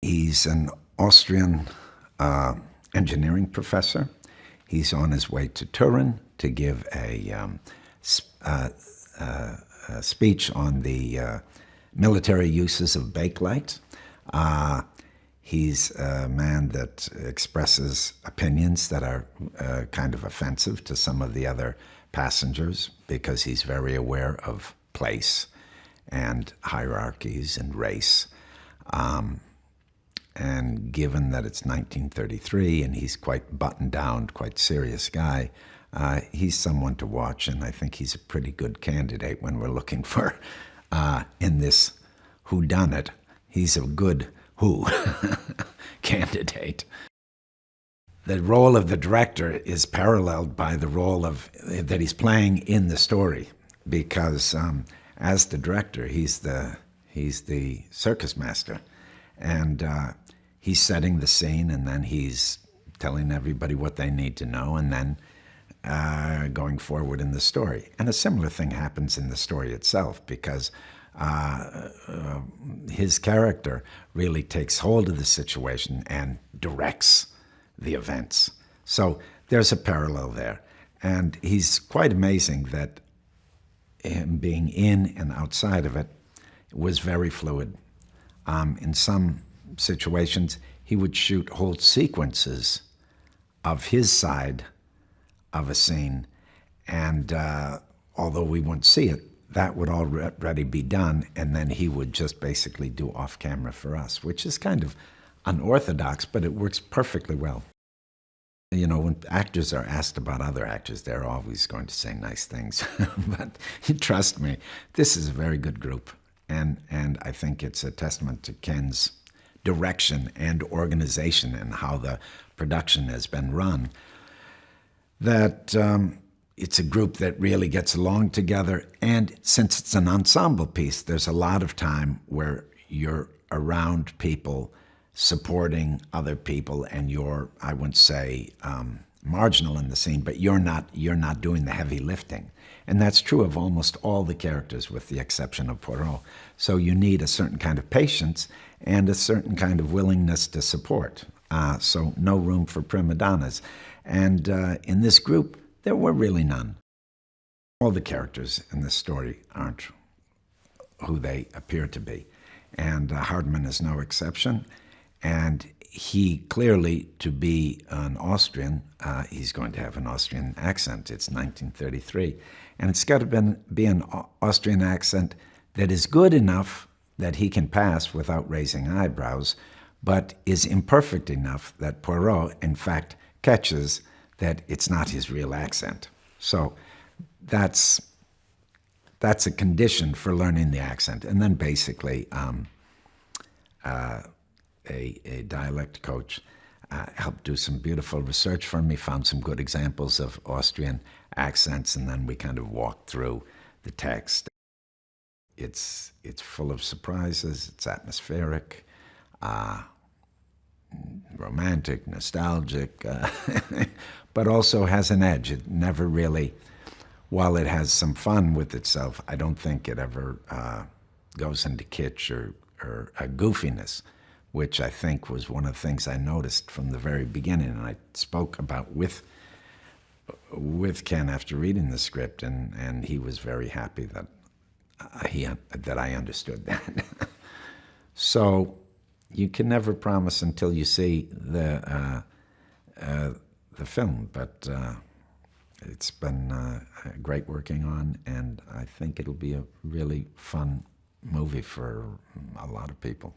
He's an Austrian engineering professor. He's on his way to Turin to give a speech on the military uses of bakelite. He's a man that expresses opinions that are kind of offensive to some of the other passengers because he's very aware of place and hierarchies and race. And given that it's 1933 and he's quite buttoned down, quite serious guy, he's someone to watch, and I think he's a pretty good candidate when we're looking for, in this whodunit, he's a good who candidate. The role of the director is paralleled by the role that he's playing in the story, because as the director, he's the circus master, and he's setting the scene, and then he's telling everybody what they need to know, and then going forward in the story. And a similar thing happens in the story itself, because his character really takes hold of the situation and directs the events. So there's a parallel there. And he's quite amazing that him being in and outside of it was very fluid. In some situations, he would shoot whole sequences of his side of a scene, and although we wouldn't see it, that would already be done, and then he would just basically do off-camera for us, which is kind of unorthodox, but it works perfectly well. You know, when actors are asked about other actors, they're always going to say nice things. But trust me, this is a very good group. And I think it's a testament to Ken's direction and organization and how the production has been run, that it's a group that really gets along together. And since it's an ensemble piece, there's a lot of time where you're around people supporting other people, and you're, I wouldn't say marginal in the scene, but you're not doing the heavy lifting. And that's true of almost all the characters with the exception of Poirot. So you need a certain kind of patience and a certain kind of willingness to support. So no room for prima donnas. And in this group, there were really none. All the characters in this story aren't who they appear to be. And Hardman is no exception. And he clearly, to be an Austrian, he's going to have an Austrian accent. It's 1933. And it's got to be an Austrian accent that is good enough that he can pass without raising eyebrows, but is imperfect enough that Poirot, in fact, catches that it's not his real accent. So that's a condition for learning the accent. And then basically, a dialect coach helped do some beautiful research for me, found some good examples of Austrian accents, and then we kind of walked through the text. It's full of surprises, it's atmospheric, romantic, nostalgic, but also has an edge. It never really, while it has some fun with itself, I don't think it ever goes into kitsch or a goofiness, which I think was one of the things I noticed from the very beginning, and I spoke about with Ken after reading the script, and he was very happy that I understood that. So you can never promise until you see the film, but it's been great working on, and I think it'll be a really fun movie for a lot of people.